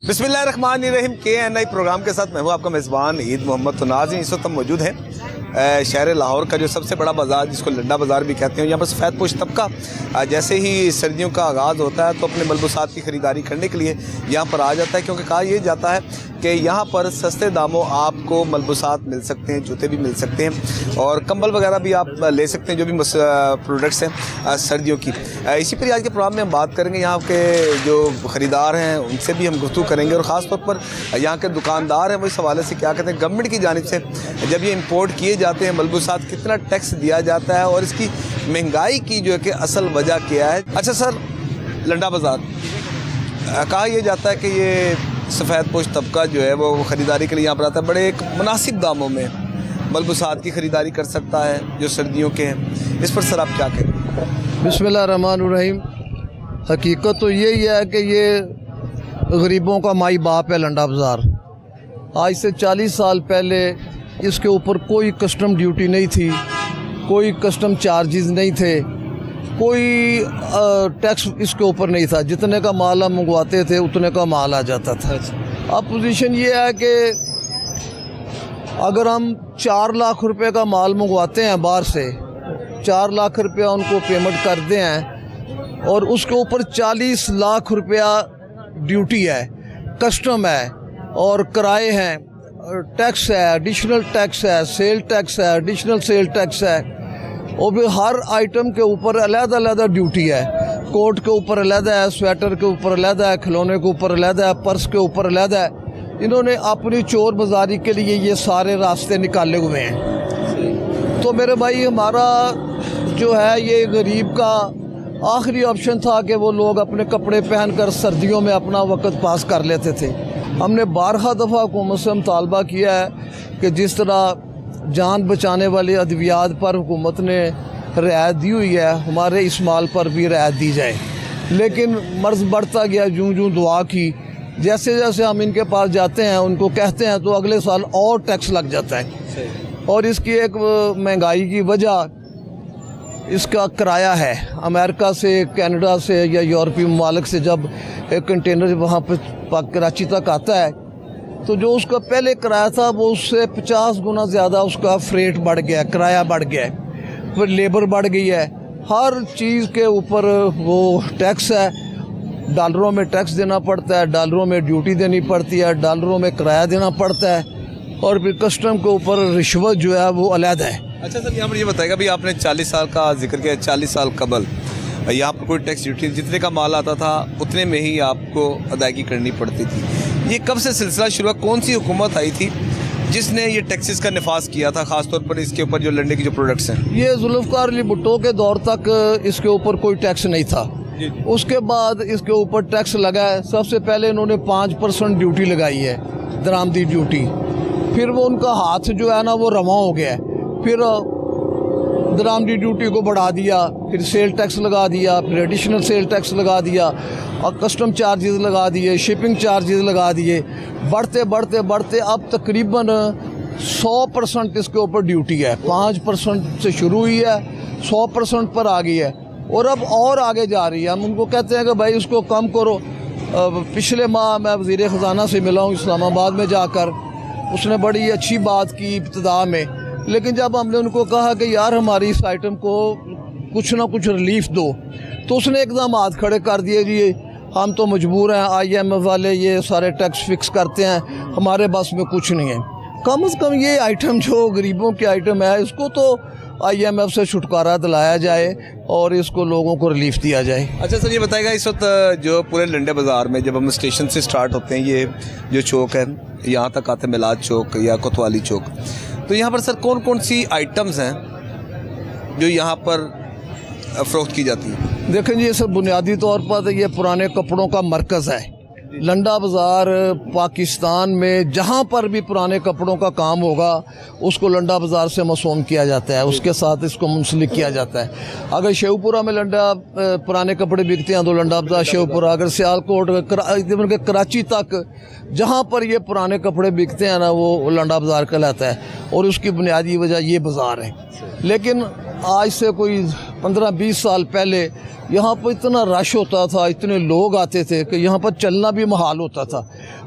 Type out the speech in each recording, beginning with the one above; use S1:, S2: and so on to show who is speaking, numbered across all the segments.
S1: बिस्मिल्लाहिर्रहमानिर्रहीम KNI programme के साथ मैं हूँ आपका मेज़बान ईद मोहम्मद। तो नाज़रीन, इस वक्त हम मौजूद हैं शहर लाहौर का जो सबसे बड़ा बाज़ार, जिसको लंडा बाज़ार भी कहते हैं। यहाँ पर सफ़ेद पोश तबका जैसे ही सर्दियों का आगाज़ होता है तो अपने मलबूसात की ख़रीदारी करने के लिए यहाँ पर आ जाता है, क्योंकि कहा यह जाता है कि यहाँ पर सस्ते दामों आपको मलबूसात मिल सकते हैं, जूते भी मिल सकते हैं और कंबल वगैरह भी आप ले सकते हैं, जो भी प्रोडक्ट्स हैं सर्दियों की। इसी पर आज के प्रोग्राम में हम बात करेंगे। यहाँ के जो ख़रीदार हैं उनसे भी हम गुफ्तगू करेंगे और ख़ास तौर पर यहाँ के दुकानदार हैं वो इस हवाले से क्या कहते हैं, गवर्नमेंट की जानिब से जब ये इंपोर्ट किए जाते हैं मलबूसात कितना टैक्स दिया जाता है और इसकी महंगाई की जो है कि असल वजह क्या है। अच्छा सर, लंडा बाज़ार कहा यह जाता है कि ये सफ़ेद पोश तबका जो है वो ख़रीदारी के लिए यहाँ पर आता है, बड़े एक मुनासिब दामों में मलबूसात की ख़रीदारी कर सकता है जो सर्दियों के हैं। इस पर सर आप क्या कहें?
S2: बिस्मिल्लाहिर्रहमानिर्रहीम। हकीकत तो यही है कि ये गरीबों का माई बाप है लंडा बाज़ार। आज से 40 साल पहले इसके ऊपर कोई कस्टम ड्यूटी नहीं थी, कोई कस्टम चार्जेस नहीं थे, कोई टैक्स इसके ऊपर नहीं था। जितने का माल हम मंगवाते थे उतने का माल आ जाता था। अब पोजीशन ये है कि अगर हम 4 लाख रुपए का माल मंगवाते हैं बाहर से, 4 लाख रुपया उनको पेमेंट करते हैं और उसके ऊपर 40 लाख रुपया ड्यूटी है, कस्टम है और किराए हैं, टैक्स है, एडिशनल टैक्स है, सेल टैक्स है, एडिशनल सेल टैक्स है और भी हर आइटम के ऊपर अलग-अलग ड्यूटी है। कोट के ऊपर अलग है, स्वेटर के ऊपर अलग है, खिलौने के ऊपर अलग है, पर्स के ऊपर अलग है। इन्होंने अपनी चोर बाजारी के लिए ये सारे रास्ते निकाले हुए हैं। तो मेरे भाई, हमारा जो है ये गरीब का आखिरी ऑप्शन था कि वो लोग अपने कपड़े पहनकर सर्दियों में अपना वक्त पास कर लेते थे। हमने 12 दफ़ा हुकूमत से मुतालबा किया है कि जिस तरह जान बचाने वाले अद्वियात पर हुकूमत ने रियायत दी हुई है, हमारे इस माल पर भी रियायत दी जाए। लेकिन मर्ज़ बढ़ता गया जूं जूं दुआ की। जैसे जैसे हम इनके पास जाते हैं, उनको कहते हैं तो अगले साल और टैक्स लग जाता है। और इसकी एक महंगाई की वजह इसका किराया है। अमेरिका से, कनाडा से या यूरोपीय ममालिक से जब एक कंटेनर वहाँ पर कराची तक आता है तो जो उसका पहले किराया था वो उससे 50 गुना ज़्यादा उसका फ्रेट बढ़ गया, किराया बढ़ गया है, फिर लेबर बढ़ गई है, हर चीज़ के ऊपर वो टैक्स है। डॉलरों में टैक्स देना पड़ता है, डॉलरों में ड्यूटी देनी पड़ती है, डॉलरों में किराया देना पड़ता है और फिर कस्टम के ऊपर रिश्वत जो है वो अलग है।
S1: अच्छा सर, यहाँ पर ये बताएगा भी आपने 40 साल का जिक्र किया, 40 साल कबल यहाँ पर कोई टैक्स ड्यूटी, जितने का माल आता था उतने में ही आपको अदायगी करनी पड़ती थी। ये कब से सिलसिला शुरू हुआ? कौन सी हुकूमत आई थी जिसने ये टैक्सेस का निफाज किया था, ख़ास तौर पर इसके ऊपर जो लंडे की जो प्रोडक्ट्स हैं?
S2: ये जुल्फ़िकार अली भुट्टो के दौर तक इसके ऊपर कोई टैक्स नहीं था। उसके बाद इसके ऊपर टैक्स लगा है। सबसे पहले इन्होंने 5% ड्यूटी लगाई है, दरामदी ड्यूटी। फिर वो उनका हाथ जो है ना वो रवा हो गया है। फिर दरामदी ड्यूटी को बढ़ा दिया, फिर सेल टैक्स लगा दिया, फिर एडिशनल सेल टैक्स लगा दिया और कस्टम चार्जेस लगा दिए, शिपिंग चार्जेस लगा दिए। बढ़ते बढ़ते बढ़ते अब तकरीबन 100% इसके ऊपर ड्यूटी है। 5% से शुरू हुई है, 100% पर आ गई है और अब और आगे जा रही है। हम उनको कहते हैं कि भाई इसको कम करो। पिछले माह मैं वज़ीर ख़जाना से मिला हूँ इस्लामाबाद में जाकर, उसने बड़ी अच्छी बात की इब्तिदा में। लेकिन जब हमने उनको कहा कि यार हमारी इस आइटम को कुछ ना कुछ रिलीफ दो, तो उसने एकदम हाथ खड़े कर दिए, जी हम तो मजबूर हैं, IMF वाले ये सारे टैक्स फिक्स करते हैं, हमारे बस में कुछ नहीं है। कम से कम ये आइटम जो गरीबों की आइटम है इसको तो IMF से छुटकारा दिलाया जाए और इसको लोगों को रिलीफ दिया जाए।
S1: अच्छा सर, ये बताएगा इस वक्त जो पूरे लंडे बाज़ार में जब हम स्टेशन से स्टार्ट होते हैं, ये जो चौक है यहाँ तक आते हैं मिलाद चौक या कोतवाली चौक, तो यहाँ पर सर कौन कौन सी आइटम्स हैं जो यहाँ पर फ़रोख्त की जाती है?
S2: देखें जी, ये सब बुनियादी तौर पर ये पुराने कपड़ों का मरकज़ है। लंडा बाज़ार पाकिस्तान में जहाँ पर भी पुराने कपड़ों का काम होगा उसको लंडा बाज़ार से मसूम किया जाता है, उसके साथ इसको मुंसलिक किया जाता है। अगर शेवपुरा में लंडा पुराने कपड़े बिकते हैं तो लंडा बाज़ार शेवपुरा, अगर सियालकोट के कराची तक जहाँ पर ये पुराने कपड़े बिकते हैं ना वो लंडा बाज़ार कहलाता है और उसकी बुनियादी वजह ये बाज़ार है। लेकिन आज से कोई 15-20 साल पहले यहाँ पर इतना रश होता था, इतने लोग आते थे कि यहाँ पर चलना भी मुहाल होता था।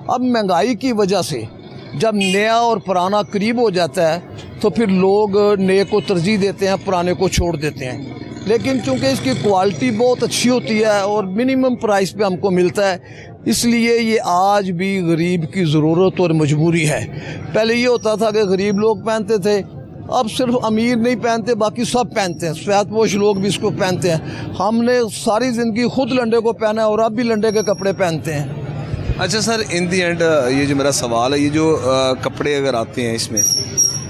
S2: अब महंगाई की वजह से जब नया और पुराना करीब हो जाता है तो फिर लोग नए को तरजीह देते हैं, पुराने को छोड़ देते हैं। लेकिन चूँकि इसकी क्वालिटी बहुत अच्छी होती है और मिनिमम प्राइस पे हमको मिलता है, इसलिए ये आज भी गरीब की ज़रूरत और मजबूरी है। पहले ये होता था कि गरीब लोग पहनते थे, अब सिर्फ अमीर नहीं पहनते, बाकी सब पहनते हैं। सफ़ेदपोश लोग भी इसको पहनते हैं। हमने सारी ज़िंदगी खुद लंडे को पहना है और अब भी लंडे के कपड़े पहनते हैं।
S1: अच्छा सर, इन दी एंड ये जो मेरा सवाल है, ये जो कपड़े अगर आते हैं इसमें,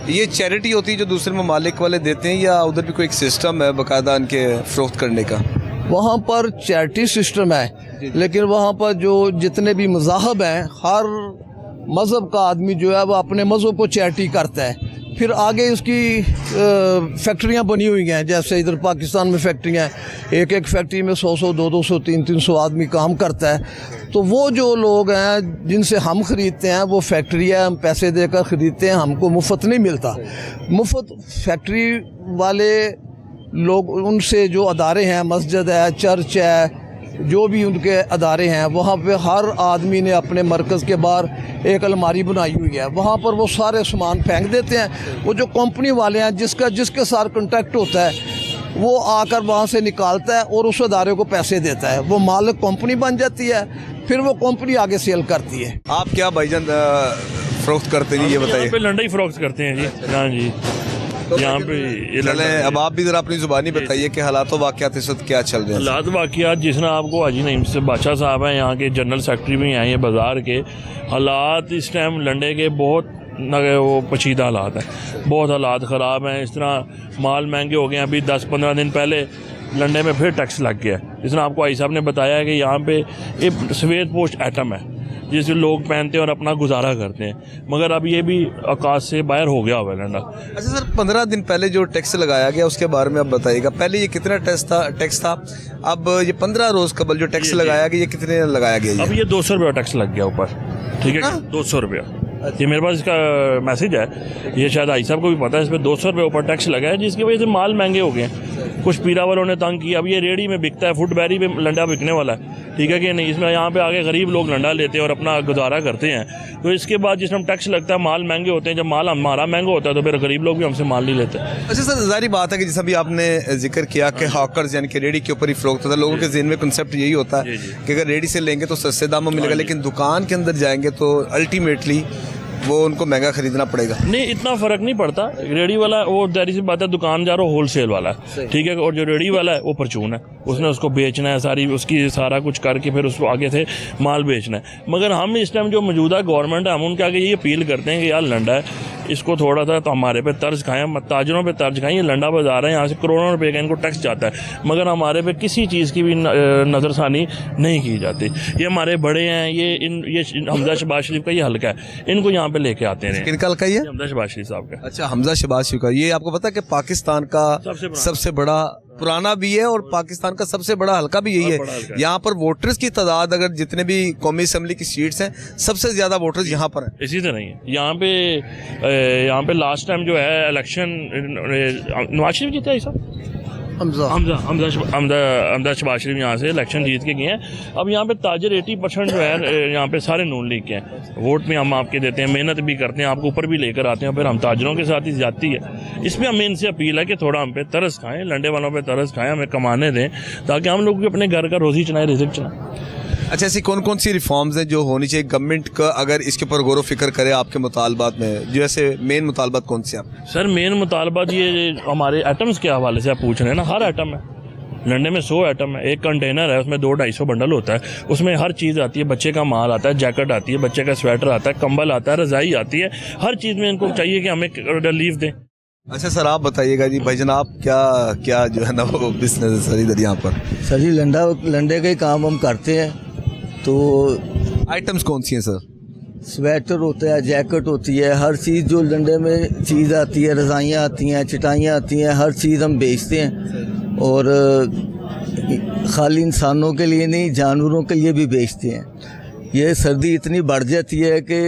S1: ये चैरिटी होती है जो दूसरे ममालिक वाले देते हैं, या उधर भी कोई एक सिस्टम है बाकायदा इनके फ़रोख्त करने का?
S2: वहाँ पर चैरिटी सिस्टम है, लेकिन वहाँ पर जो जितने भी मज़ाहब हैं, हर मज़हब का आदमी जो है वो अपने मज़हब को चैरिटी करता है। फिर आगे इसकी फैक्ट्रियाँ बनी हुई हैं, जैसे इधर पाकिस्तान में फैक्ट्रियाँ हैं, एक एक फैक्ट्री में 100-100, 200, 300 आदमी काम करता है। तो वो जो लोग हैं जिनसे हम ख़रीदते हैं, वो फैक्ट्री है, हम पैसे देकर ख़रीदते हैं, हमको मुफ्त नहीं मिलता। मुफ्त फैक्ट्री वाले लोग, उनसे जो अदारे हैं, मस्जिद है, चर्च है, जो भी उनके अदारे हैं, वहाँ पे हर आदमी ने अपने मरकज़ के बाहर एक अलमारी बनाई हुई है, वहाँ पर वो सारे सामान फेंक देते हैं। वो जो कंपनी वाले हैं, जिसके साथ कॉन्टैक्ट होता है, वो आकर वहाँ से निकालता है और उस अदारे को पैसे देता है। वो मालिक कंपनी बन जाती है, फिर वो कंपनी आगे सेल करती है।
S1: आप क्या भाईजान फ़रोख्त करते हैं, ये बताइए?
S3: पे लंडा ही फ़रोख्त करते हैं जी। हाँ जी, यहाँ पे
S1: चलें, अब आप भी ज़रा अपनी ज़ुबानी बताइए कि हालात वाक़यात इस वक्त क्या चल रहे हैं?
S3: हालात वाक़यात जिसने आपको हाजी नईम से बादशाह साहब हैं, यहाँ के जनरल सेक्रेटरी भी आए हैं बाज़ार के। हालात इस टाइम लंडे के बहुत वो पशीदा हालात हैं, बहुत हालात ख़राब हैं। इस तरह माल महंगे हो गए हैं। अभी 10-15 दिन पहले लंडे में फिर टैक्स लग गया है। जिसने आपको आई साहब ने बताया है कि यहाँ पे एक सफ़ेद पोश आइटम है जिसे लोग पहनते हैं और अपना गुजारा करते हैं, मगर अब ये भी औकात से बाहर हो गया हुआ है लंडा।
S1: अच्छा सर, 15 दिन पहले जो टैक्स लगाया गया उसके बारे में आप बताइएगा। पहले ये कितना टैक्स था? अब ये 15 रोज़ कबल जो टैक्स लगाया गया, ये कितने लगाया गया?
S3: अब ये 200 रुपये टैक्स लग गया ऊपर, ठीक है, 200 रुपया। ये मेरे पास इसका मैसेज है, ये शायद आई साहब को भी पता है। इस पर 200 रुपये ऊपर टैक्स लगा है, जिसकी वजह से माल महंगे हो गए हैं। कुछ पीरा वालों ने तंग किया। अब ये रेडी में बिकता है, फुट बैरी में लंडा बिकने वाला है, ठीक है कि नहीं। इसमें यहाँ पे आगे गरीब लोग लंडा लेते हैं और अपना गुजारा करते हैं। तो इसके बाद जिसमें टैक्स लगता है, माल महंगे होते हैं। जब माल हमारा महंगा होता है तो फिर गरीब लोग भी हमसे माल नहीं लेते।
S1: अच्छा सर, ज़ाहिर बात है कि जैसा भी आपने जिक्र किया कि हॉकर्स यानी कि रेडी के ऊपर ही फ़रोख्त होता है, लोगों के ज़हन में कंसेप्ट यही होता है कि अगर रेडी से लेंगे तो सस्ते दामों में मिलेगा, लेकिन दुकान के अंदर जाएंगे तो अल्टीमेटली वो उनको महंगा खरीदना पड़ेगा।
S3: नहीं, इतना फ़र्क नहीं पड़ता। रेडी वाला वो जारी सी बात है, दुकानदार वो होलसेल वाला है, ठीक है, और जो रेडी वाला है वो परचून है, उसने उसको बेचना है, सारी उसकी सारा कुछ करके फिर उसको आगे से माल बेचना है। मगर हम इस टाइम जो मौजूदा गवर्नमेंट है, हम उनके आगे ये अपील करते हैं कि यार लंडा है, इसको थोड़ा सा तो हमारे पे तर्ज खाएं, ताजरों पे तर्ज खाएं। ये लंडा बाज़ार है, यहाँ से करोड़ों रुपए का इनको टैक्स जाता है, मगर हमारे पे किसी चीज़ की भी नज़रसानी नहीं की जाती। ये हमारे बड़े हैं, ये हमजा शहबाज शरीफ का ये हल्का है, इनको यहाँ पे लेके आते हैं।
S1: किनका हल्का ये?
S3: हमजा शहबाज शरीफ साहब का।
S1: अच्छा, हमजा शहबाज शरीफ का। ये आपको पता है कि पाकिस्तान का सबसे बड़ा पुराना भी है और पाकिस्तान का सबसे बड़ा हल्का भी यही है। यहाँ पर वोटर्स की तादाद, अगर जितने भी कौमी असम्बली की सीट्स हैं, सबसे ज़्यादा वोटर्स यहाँ पर हैं।
S3: इसी तरह नहीं है यहाँ पे लास्ट टाइम जो है इलेक्शन नवाज शरीफ जीता है साहब, हमजा शहबाज शरीफ यहाँ से इलेक्शन जीत के गए हैं। अब यहाँ पे ताजर 80% जो है यहाँ पे सारे नून लीग के हैं। वोट में हम आपके देते हैं, मेहनत भी करते हैं, आपको ऊपर भी लेकर आते हैं, फिर हम ताजरों के साथ ही जाती है। इसमें हमें इनसे अपील है कि थोड़ा हम पे तरस खाएं, लंडे वालों पे तरस खाएं, हमें कमाने दें ताकि हम लोग अपने घर का रोज़ी चलाएं, रिज़्क चलाएं।
S1: अच्छा, ऐसी कौन कौन सी रिफॉर्म्स हैं जो होनी चाहिए गवर्नमेंट का, अगर इसके ऊपर गौर व फिक्र करे आपके मुतालबात में? जो ऐसे मेन मुतालबात कौन से आप?
S3: सर, मेन मुतालबात ये हमारे आइटम्स के हवाले से आप पूछ रहे हैं ना। हर आइटम है लंडे में, 100 आइटम है। एक कंटेनर है, उसमें 200-250 बंडल होता है, उसमें हर चीज़ आती है। बच्चे का माल आता है, जैकेट आती है, बच्चे का स्वेटर आता है, कंबल आता है, रज़ाई आती है। हर चीज़ में इनको चाहिए कि हमें रिलीफ दें।
S1: अच्छा सर, आप बताइएगा जी भाईजान, आप क्या जो है ना वो बिजनेस है सर इधर यहाँ पर?
S2: सर जी, लंडे का ही काम हम करते हैं। तो
S1: आइटम्स कौन सी हैं सर?
S2: स्वेटर होता है, जैकेट होती है, हर चीज़ जो लंडे में चीज़ आती है, रज़ाइयाँ आती हैं, चटाइयाँ आती हैं, हर चीज़ हम बेचते हैं। और खाली इंसानों के लिए नहीं, जानवरों के लिए भी बेचते हैं। ये सर्दी इतनी बढ़ जाती है कि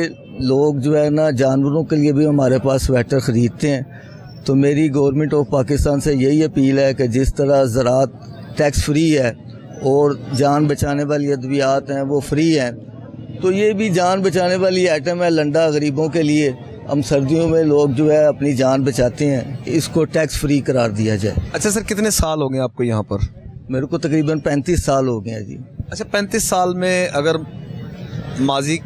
S2: लोग जो है ना, जानवरों के लिए भी हमारे पास स्वेटर ख़रीदते हैं। तो मेरी गवर्नमेंट ऑफ पाकिस्तान से यही अपील है कि जिस तरह ज़राअत टैक्स फ्री है और जान बचाने वाली अद्वियात हैं वो फ्री हैं, तो ये भी जान बचाने वाली आइटम है लंडा गरीबों के लिए। हम सर्दियों में लोग जो है अपनी जान बचाते हैं, इसको टैक्स फ्री करार दिया जाए।
S1: अच्छा सर, कितने साल हो गए आपको यहाँ पर?
S2: मेरे को तकरीबन 35 साल हो गए हैं जी।
S1: अच्छा, 35 साल में अगर माजी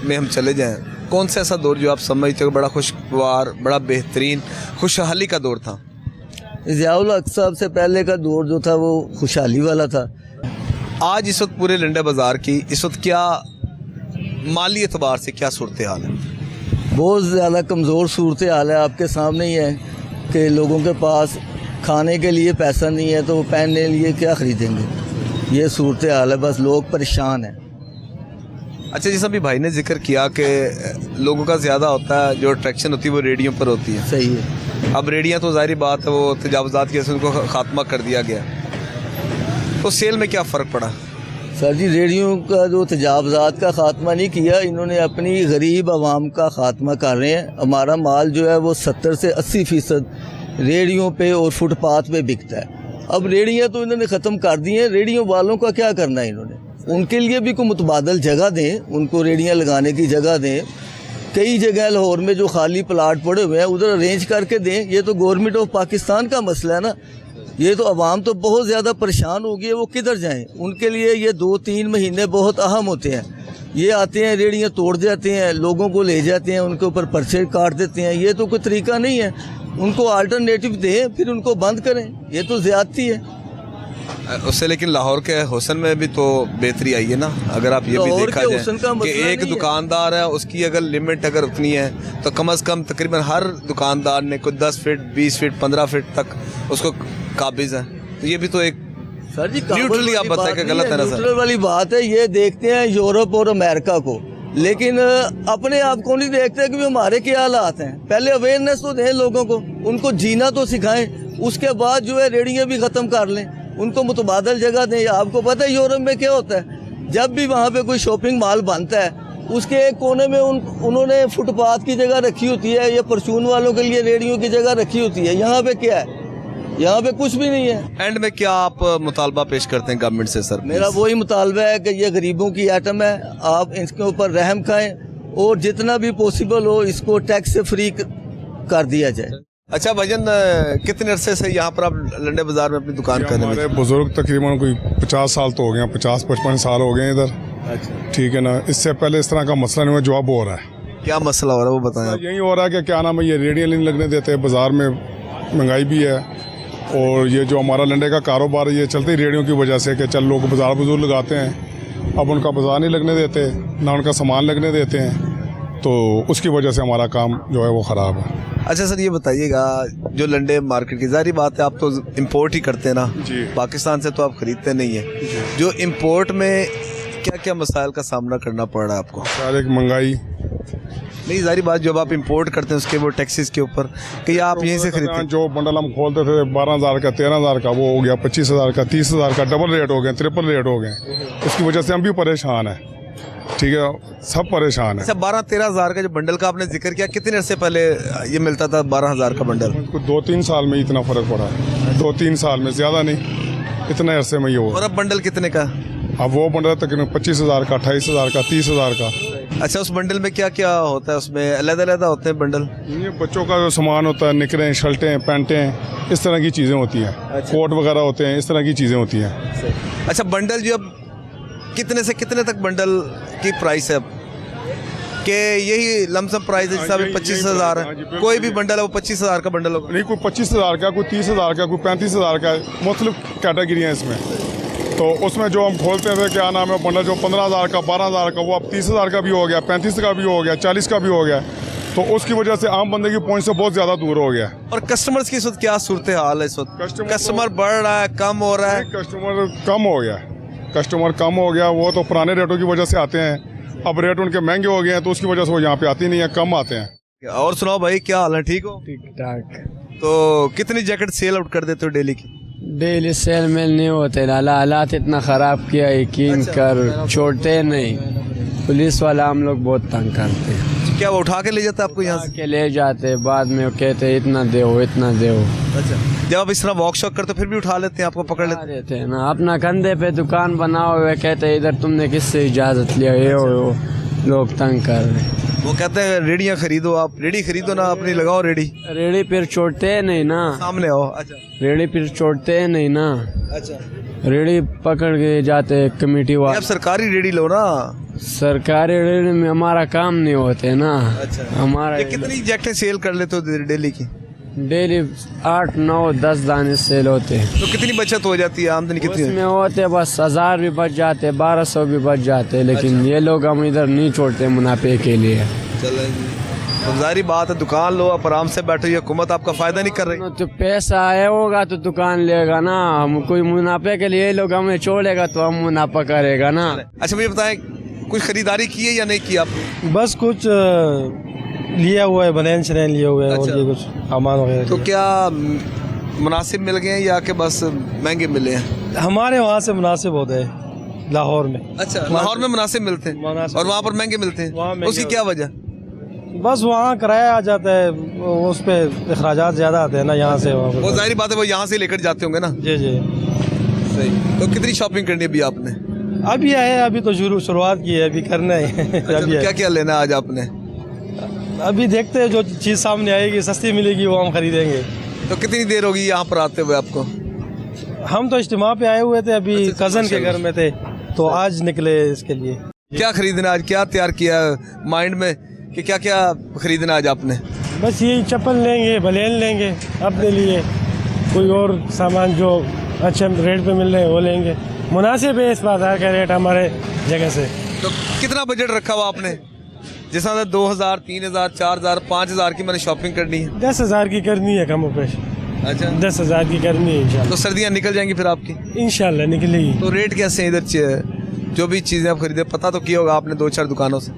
S1: में हम चले जाएं, कौन सा ऐसा दौर जो आप समझते हो बड़ा खुशगवार, बड़ा बेहतरीन खुशहाली का दौर था?
S2: ज़ियाउल हक साहब से पहले का दौर जो था वो खुशहाली वाला था।
S1: आज इस वक्त पूरे लंडे बाज़ार की इस वक्त क्या माली एतबार से क्या सूरत हाल है?
S2: बहुत ज़्यादा कमज़ोर सूरत हाल है, आपके सामने ही है कि लोगों के पास खाने के लिए पैसा नहीं है तो वो पहनने के लिए क्या ख़रीदेंगे, ये सूरत हाल है, बस लोग परेशान हैं।
S1: अच्छा, जैसा भी भाई ने जिक्र किया कि लोगों का ज़्यादा होता है, जो अट्रैक्शन होती है वो रेडियो पर होती है।
S2: सही है।
S1: अब रेडियाँ तो ज़ाहिर बात है वो तजावुज़ात की वजह से उनको ख़ात्मा कर दिया गया, तो सेल में क्या फ़र्क पड़ा?
S2: सर जी, रेडियो का जो तजावुज़ात का ख़ात्मा नहीं किया, इन्होंने अपनी गरीब आवाम का ख़ात्मा कर रहे हैं। हमारा माल जो है वो 70 से 80% रेडियो पे और फुटपाथ पे बिकता है। अब रेडियाँ तो इन्होंने ख़त्म कर दी हैं, रेडियो वालों का क्या करना है इन्होंने? उनके लिए भी कोई मुतबादल जगह दें, उनको रेडियाँ लगाने की जगह दें। कई जगह लाहौर में जो खाली प्लाट पड़े हुए हैं उधर अरेंज करके दें। ये तो गवर्नमेंट ऑफ पाकिस्तान का मसला है ना, ये तो अवाम तो बहुत ज़्यादा परेशान हो गई है, वो किधर जाएं? उनके लिए ये 2-3 महीने बहुत अहम होते हैं। ये आते हैं, रेडियाँ तोड़ जाते हैं, लोगों को ले जाते हैं, उनके ऊपर पर्चे काट देते हैं। ये तो कोई तरीका नहीं है, उनको अल्टरनेटिव दें, फिर उनको बंद करें। ये तो ज़्यादती है
S1: उससे। लेकिन लाहौर के हुसन में भी तो बेहतरी आई है ना, अगर आप ये भी देखा जाए कि एक दुकानदार है, उसकी अगर लिमिट अगर उतनी है तो कम से कम तकरीबन हर दुकानदार ने कोई 10 फीट 20 फीट 15 फीट तक उसको काबिज है। तो ये भी तो एक
S2: सर जी
S1: न्यूट्रली आप बताएं कि गलत है ना सर?
S2: न्यूट्रल वाली बात है। ये देखते हैं यूरोप और अमेरिका को, लेकिन अपने आप को नहीं देखते कि हमारे क्या हालात हैं। पहले अवेयरनेस तो दें लोगों को, उनको जीना तो सिखाएं, उसके बाद जो है रेडियाँ भी ख़त्म कर लें, उनको मुतबादल जगह दें। आपको पता है यूरोप में क्या होता है, जब भी वहाँ पे कोई शॉपिंग मॉल बनता है उसके एक कोने में उन्होंने फुटपाथ की जगह रखी होती है या परचून वालों के लिए रेडियो की जगह रखी होती है। यहाँ पे क्या है? यहाँ पे कुछ भी नहीं है।
S1: एंड में क्या आप मुतालबा पेश करते हैं गवर्नमेंट से सर?
S2: मेरा वही मुतालबा है कि ये गरीबों की आइटम है, आप इसके ऊपर रहम खाएं और जितना भी पॉसिबल हो इसको टैक्स से फ्री कर दिया जाए।
S1: अच्छा भाईजान, कितने अरसे से यहाँ पर आप लंडे बाजार में अपनी दुकान करने में?
S4: हमारे बुजुर्ग तकरीबन कोई 50 साल तो हो गए, 50-55 साल हो गए इधर।
S1: अच्छा,
S4: ठीक है ना। इससे पहले इस तरह का मसला नहीं हुआ जो अब हो रहा है।
S1: क्या मसला हो रहा है वो बताएं आप।
S4: यही हो रहा है कि क्या नाम है, ये रेडियो नहीं लगने देते, बाज़ार में महंगाई भी है, और ये जो हमारा लंडे का कारोबार ये चलते ही रेडियो की वजह से कि चल लोग बाज़ार बुजुर्ग लगाते हैं, अब उनका बाज़ार नहीं लगने देते, ना उनका सामान लगने देते हैं, तो उसकी वजह से हमारा काम जो है वो ख़राब है।
S1: अच्छा सर, ये बताइएगा जो लंडे मार्केट की, ज़ाहिर बात है आप तो इम्पोर्ट ही करते हैं ना
S4: जी,
S1: पाकिस्तान से तो आप ख़रीदते नहीं है। जो इम्पोर्ट में क्या क्या मसाइल का सामना करना पड़ रहा है आपको?
S4: सर एक महंगाई
S1: नहीं, ज़ाहिर बात जब आप इंपोर्ट करते हैं उसके वो टैक्सेस के ऊपर कि आप यहीं से खरीदते हैं।
S4: जो बंडल हम खोलते थे 12,000 का 13,000 का, वो हो गया 25,000 का 30,000 का, डबल रेट हो गए, ट्रिपल रेट हो गए। इसकी वजह से हम भी परेशान हैं। ठीक है, सब परेशान है।
S1: अच्छा, 12-13 हज़ार का जो बंडल का आपने जिक्र किया, कितने अर्से पहले ये मिलता था 12,000 का बंडल?
S4: 2-3 साल में इतना फ़र्क पड़ा है, 2-3 साल में, ज़्यादा नहीं, इतने अरसे में ये हो।
S1: और अब बंडल कितने का?
S4: अब वो बंडल तकरीबन 25,000 का, 28,000 का, 30,000 का।
S1: अच्छा, उस बंडल में क्या क्या होता है? उसमें अलग-अलग होते हैं बंडल?
S4: ये बच्चों का जो सामान होता है, निकरें, शर्टें, पैंटें, इस तरह की चीज़ें होती हैं।
S1: अच्छा।
S4: कोट वगैरह होते हैं, इस तरह की चीज़ें होती हैं।
S1: अच्छा, बंडल जो अब कितने से कितने तक बंडल की प्राइस है अब? कि यही लमसम प्राइस है जैसा अभी 25,000 है, कोई भी बंडल है वो 25,000 का बंडल होगा?
S4: नहीं, कोई 25,000 का, कोई 30,000 का, कोई 35,000 का, मुख्तलिफ कैटेगरी हैं इसमें। तो उसमें जो हम खोलते थे क्या नाम है बंडल, जो 15,000 का, 12,000 का, वो अब 30,000 का भी हो गया, 35 का भी हो गया, 40 का भी हो गया। तो उसकी वजह से आम बंदे की पहुंच से बहुत ज़्यादा दूर हो गया।
S1: और कस्टमर्स की इस वक्त क्या सूरत हाल है? इस वक्त कस्टमर बढ़ रहा है, कम हो रहा है?
S4: कस्टमर कम हो गया, कस्टमर कम हो गया। वो तो पुराने रेटों की वजह से आते हैं, अब रेट उनके महंगे हो गए हैं तो उसकी वजह से वो यहाँ पे आती नहीं है, कम आते हैं।
S1: और सुनाओ भाई, क्या हाल है? ठीक हो?
S5: ठीक ठाक।
S1: तो कितनी जैकेट सेल आउट कर देते हो डेली की?
S5: डेली सेल मेल नहीं होते, हालात इतना ख़राब किया, यकीन कर छोड़ते नहीं। पुलिस वाला हम लोग बहुत तंग करते हैं।
S1: क्या वो उठा के ले जाता है आपको यहाँ से?
S5: के ले जाते, बाद में वो कहते इतना दे इतना दे।
S1: अच्छा, जब आप इस तरह वॉक शॉक करते फिर भी उठा लेते हैं, आपको पकड़ लेते हैं?
S5: थे ना, अपना कंधे पे दुकान बनाओ हुए, कहते इधर तुमने किससे इजाज़त लिया, ये वो लोग तंग कर रहे।
S1: वो कहते हैं रेडियाँ खरीदो, आप रेडी खरीदो ना, अपनी लगाओ रेडी।
S5: रेडी फिर छोड़ते नहीं ना,
S1: सामने आओ। अच्छा
S5: रेडी फिर छोड़ते नहीं ना,
S1: अच्छा,
S5: रेडी पकड़ के जाते कमेटी
S1: आप
S5: वाले।
S1: सरकारी रेडी लो ना।
S5: सरकारी रेडी में हमारा काम नहीं होते ना।
S1: अच्छा,
S5: हमारा
S1: ये कितनी जैकेटें सेल कर लेते हो डेली की?
S5: डेली 8 9 10 दाने सेल होते हैं।
S1: तो कितनी बचत हो जाती है, आमदनी कितनी?
S5: उसमें होते बस 1000 भी बच जाते, 1200 भी बच जाते, लेकिन ये लोग हम इधर नहीं छोड़ते मुनाफे के लिए।
S1: चलो, तो जारी बात है, दुकान लो, आप आराम से बैठो, ये हुकूमत आपका फायदा नहीं कर रही।
S5: तो पैसा आया होगा तो दुकान लेगा ना, हम कोई मुनाफे के लिए लोग हमें छोड़ेगा तो हम मुनाफा करेगा ना।
S1: अच्छा मुझे बताएं, कुछ खरीदारी की है या नहीं की आपने?
S6: बस कुछ लिया हुआ है, बनैन शनैन लिए हुए हैं,
S1: अच्छा।
S6: और ये कुछ सामान वगैरह
S1: तो
S6: लिए।
S1: क्या मुनासिब मिल गए हैं या कि बस महंगे मिले हैं?
S6: हमारे वहाँ से मुनासिब होते हैं लाहौर में।
S1: अच्छा, लाहौर में मुनासिब मिलते हैं
S6: मुनासिब।
S1: और वहाँ पर महंगे मिलते
S6: वहाँ
S1: हैं,
S6: महंगे
S1: उसकी क्या वजह?
S6: बस वहाँ किराया आ जाता है, उस पर अखराजात ज़्यादा आते हैं ना यहाँ से वहाँ
S1: वो
S6: पर।
S1: जाहिर बात है, वो यहाँ से लेकर जाते होंगे ना।
S6: जी जी।
S1: सही। तो कितनी शॉपिंग करनी है अभी आपने?
S6: अभी आए, अभी तो शुरुआत की है, अभी करना है।
S1: अच्छा,
S6: अभी
S1: तो क्या क्या लेना है आज आपने?
S6: अभी देखते हैं, जो चीज़ सामने आएगी सस्ती मिलेगी वो हम खरीदेंगे।
S1: तो कितनी देर होगी यहाँ पर आते हुए आपको?
S6: हम तो इज्तिमा पे आए हुए थे, अभी
S1: अच्छा,
S6: कज़न के घर में थे, तो आज निकले इसके लिए।
S1: क्या खरीदना आज, क्या तैयार किया माइंड में कि क्या क्या खरीदना आज आपने?
S6: बस यही चप्पल लेंगे, बलेन लेंगे अपने लिए, कोई और सामान जो अच्छे रेट पे मिल रहे हैं वो लेंगे। मुनासिब है इस बाजार का रेट हमारे जगह से।
S1: तो कितना बजट रखा हुआ आपने? जिस तरह 2000 3000 4000 5000 की मैंने शॉपिंग करनी है।
S6: 10,000 की करनी है कम पेश।
S1: अच्छा,
S6: 10,000 की करनी है इंशाल्लाह।
S1: तो सर्दियाँ निकल जाएंगी फिर आपकी?
S6: इंशाल्लाह निकलेगी।
S1: तो रेट कैसे हैं इधर? जो भी चीज़ें आप खरीदे, पता तो किया होगा आपने 2-4 दुकानों से।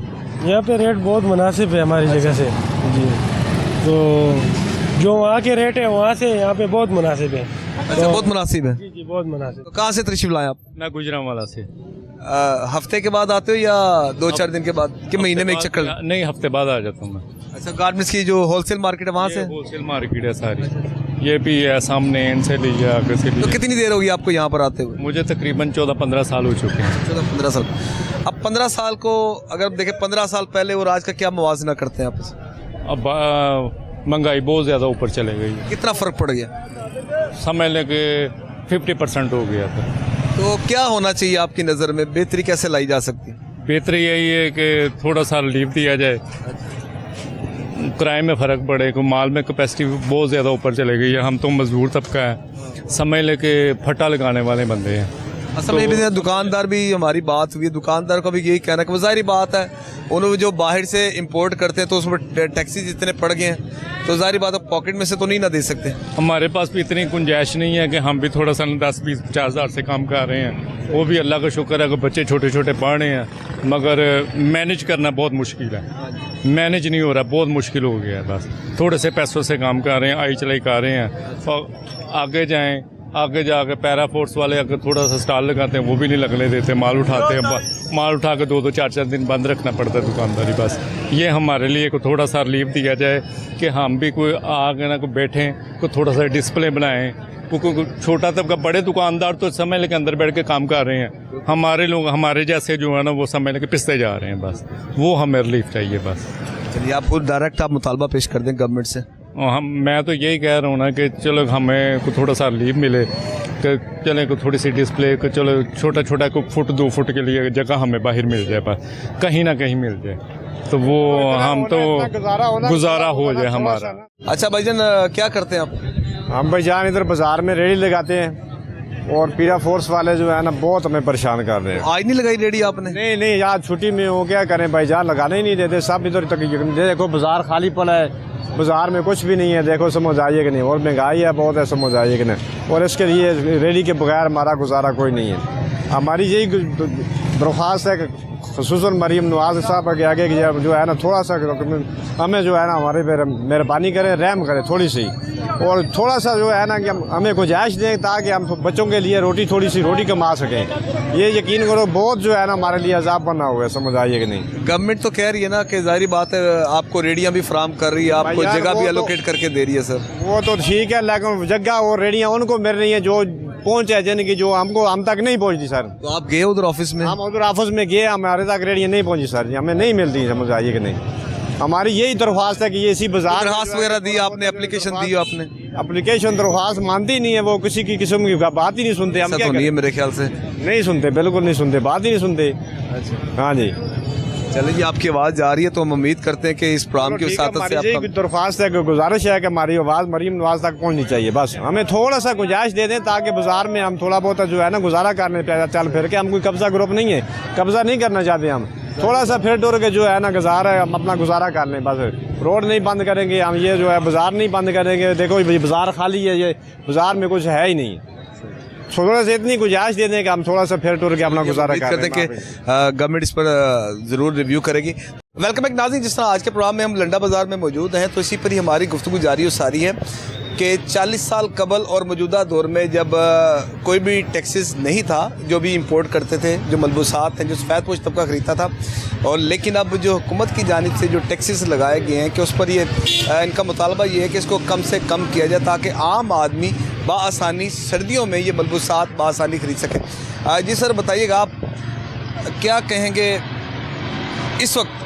S6: यहाँ पे रेट बहुत मुनासिब है हमारी जगह से जी। तो जो वहाँ के रेट है वहाँ से यहाँ पे बहुत मुनासिब है।
S1: अच्छा, बहुत मुनासिब है।
S6: जी जी, बहुत मुनासिब।
S1: तो कहाँ से तशरीफ लाए आप?
S7: मैं गुजरांवाला से।
S1: हफ्ते के बाद आते हो या 2-4 दिन के बाद, कि महीने में एक चक्कर?
S7: नहीं, हफ्ते बाद आ जाता हूँ मैं।
S1: अच्छा, गारमेंट्स की जो होलसेल मार्केट है वहाँ से?
S7: होलसेल मार्केट है सारी, ये भी है सामने, एंड से लीजिए, आगे से
S1: तो
S7: लीजिए।
S1: कितनी देर होगी आपको यहाँ पर आते हुए?
S7: मुझे तकरीबन 14-15 साल हो चुके हैं।
S1: 14-15 साल। अब 15 साल को अगर देखें, 15 साल पहले और आज का क्या मुवाजना करते हैं आपस?
S7: अब महंगाई बहुत ज़्यादा ऊपर चले गई है,
S1: कितना फ़र्क पड़ गया?
S7: समझ लें कि 50% हो गया था।
S1: तो क्या होना चाहिए आपकी नज़र में, बेहतरी कैसे लाई जा सकती है?
S7: बेहतर यही है कि थोड़ा सा रिलीफ दिया जाए, किराए में फ़र्क पड़े, को माल में कैपेसिटी बहुत ज़्यादा ऊपर चले गई है। हम तो मजदूर तबका है, समझ ले कि फटा लगाने वाले बंदे हैं।
S1: असल में भी दुकानदार भी, हमारी बात हुई, दुकानदार का भी यही कहना है कि वो ज़ाहिर बात है, उन्होंने जो बाहर से इंपोर्ट करते हैं तो उसमें टैक्सीज इतने पड़ गए हैं, तो ज़ाहिर बात है पॉकेट में से तो नहीं ना दे सकते।
S7: हमारे पास भी इतनी गुंजाइश नहीं है कि हम भी थोड़ा सा 10-20-50 हज़ार से काम कर रहे हैं। वो भी अल्लाह का शुक्र है कि बच्चे छोटे छोटे पढ़ रहे हैं, मगर मैनेज करना बहुत मुश्किल है। मैनेज नहीं हो रहा, बहुत मुश्किल हो गया है। बस थोड़े से पैसों से काम कर रहे हैं, आई चलाई कर रहे हैं, और आगे जाएँ, आगे जाके पैरा फोर्स वाले अगर थोड़ा सा स्टॉल लगाते हैं वो भी नहीं लगने देते, माल उठाते हैं, माल उठा के 2-2 4-4 दिन बंद रखना पड़ता है दुकानदारी। बस ये हमारे लिए को थोड़ा सा रिलीफ दिया जाए कि हम भी कोई आगे ना कोई बैठें, को थोड़ा सा डिस्प्ले बनाएं। क्योंकि छोटा तबका, बड़े दुकानदार तो समय लेके अंदर बैठ के काम कर रहे हैं, हमारे लोग, हमारे जैसे जो है ना, वो समय लेके पिसते जा रहे हैं। बस वो हमें रिलीफ चाहिए। बस
S1: चलिए, आप खुद डायरेक्ट आप मुतालबा पेश कर दें गवर्नमेंट से।
S7: और मैं तो यही कह रहा हूँ ना कि चलो हमें को थोड़ा सा रिलीफ मिले, कि चले को थोड़ी सी डिस्प्ले को, चलो छोटा छोटा को 1-2 फुट के लिए जगह हमें बाहर मिल जाए, बस कहीं ना कहीं मिल जाए, तो वो हम तो गुजारा हो जाए हमारा।
S1: अच्छा भाईजान, क्या करते हैं आप?
S8: हम भाईजान इधर बाजार में रेडी लगाते हैं, और पीरा फोर्स वाले जो है ना बहुत हमें परेशान कर रहे हैं।
S1: आज नहीं लगाई रेडी आपने?
S8: नहीं, आज छुट्टी में हो, क्या करें भाईजान, लगाने ही नहीं देते, सब इधर तक। देखो बाजार खाली पड़ा है, बाजार में कुछ भी नहीं है, देखो समझ आइए कि नहीं, और महंगाई है बहुत है, समझ आइए कि नहीं, और इसके लिए रेडी के बगैर हमारा गुजारा कोई नहीं है। हमारी यही दरख्वास्त है कि खुसूसन मरीम नवाज साहब के आगे की जो है ना थोड़ा सा हमें जो है ना हमारे पे मेहरबानी करें, रहम करें थोड़ी सी, और थोड़ा सा जो है ना कि हमें गुंजाइश दें ताकि हम बच्चों के लिए थोड़ी सी रोटी कमा सकें। ये यकीन करो बहुत जो है ना हमारे लिए अजाब बना हुआ है, समझ आइए कि नहीं।
S1: गवर्नमेंट तो कह रही है ना कि जाहिर बात है आपको रेडियाँ भी फराम कर रही है, आपको जगह भी एलोकेट करके दे रही है सर।
S8: वो तो ठीक है, लेकिन जगह और रेडियाँ उनको मिल रही हैं जो पहुँचे जिनकी जो हम तक नहीं पहुँचती सर।
S1: तो आप गए उधर ऑफिस में?
S8: हम उधर ऑफिस में गए, हमारे तक रेडियाँ नहीं पहुँची सर जी, हमें नहीं मिलती, समझ आइए कि नहीं। हमारी यही दरख्वास्त है कि ये इसी बाजार
S1: दरख्वास्त वगैरह दी आपने, एप्लीकेशन दी आपने?
S8: एप्लीकेशन दरख्वास्त मानती नहीं है, वो किसी की किस्म की बात ही नहीं सुनते। हम क्या
S1: नहीं है मेरे ख्याल से,
S8: नहीं सुनते, बिल्कुल नहीं सुनते, बात ही नहीं सुनते। हाँ जी,
S1: चलिए आपकी आवाज़ जा रही है तो हम उम्मीद करते हैं कि इस प्रोग्राम की वसात से
S8: आपकी दरख्वास्त है कि गुजारिश है कि हमारी आवाज़ मरीम नवाज तक पहुंचनी चाहिए। बस हमें थोड़ा सा गुंजाइश दे दें ताकि बाजार में हम थोड़ा बहुत जो है ना गुजारा करने पे चल फिर के। हम कोई कब्जा ग्रुप नहीं है, कब्जा नहीं करना चाहते हम, थोड़ा सा फिर डोर के जो है ना गुजारा है, हम अपना गुजारा कर लें बस। रोड नहीं बंद करेंगे हम, ये जो है बाजार नहीं बंद करेंगे। देखो बाजार खाली है, ये बाजार में कुछ है ही नहीं। थोड़ा सा इतनी गुंजाइश दे दें कि हम थोड़ा सा फिर टूर के अपना गुजारा करते हैं कि
S1: गवर्नमेंट इस पर ज़रूर रिव्यू करेगी। वेलकम बैक नाज़रीन, जिस तरह आज के प्रोग्राम में हम लंडा बाज़ार में मौजूद हैं तो इसी पर ही हमारी गुफ्तगू जारी और सारी है कि 40 साल कबल और मौजूदा दौर में जब कोई भी टैक्सेस नहीं था, जो भी इंपोर्ट करते थे, जो मलबूसात हैं, जो सफ़ेदपोश तबका ख़रीदता था, और लेकिन अब जो हुकूमत की जानिब से जो टैक्सेस लगाए गए हैं कि उस पर ये इनका मुतालबा ये है कि इसको कम से कम किया जाए ताकि आम आदमी बाआसानी सर्दियों में ये मलबूसात बाआसानी ख़रीद सके। जी सर बताइएगा, आप क्या कहेंगे इस वक्त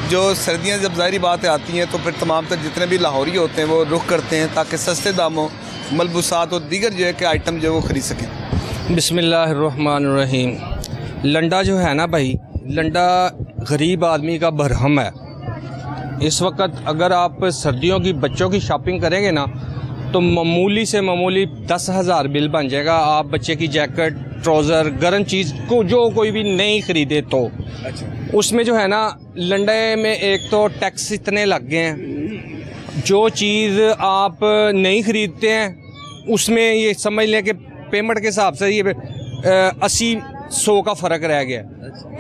S1: जो सर्दियाँ जब ज़ाहिरी बातें आती हैं तो फिर तमाम तर जितने भी लाहौरी होते हैं वो रुख करते हैं ताकि सस्ते दामों मलबूसात और दीगर जो है कि आइटम जो है वो ख़रीद सकें।
S9: बिस्मिल्लाहिर्रहमानिर्रहीम। लंडा जो है ना भाई, लंडा गरीब आदमी का बरहम है। इस वक्त अगर आप सर्दियों की बच्चों की शॉपिंग करेंगे ना तो मामूली से मामूली 10,000 बिल बन जाएगा। आप बच्चे की जैकेट, ट्राउज़र, गर्म चीज़ को जो कोई भी नहीं ख़रीदे तो उसमें जो है ना लंडे में एक तो टैक्स इतने लग गए हैं, जो चीज़ आप नहीं ख़रीदते हैं उसमें ये समझ लें कि पेमेंट के हिसाब से ये 80-100 का फ़र्क रह गया।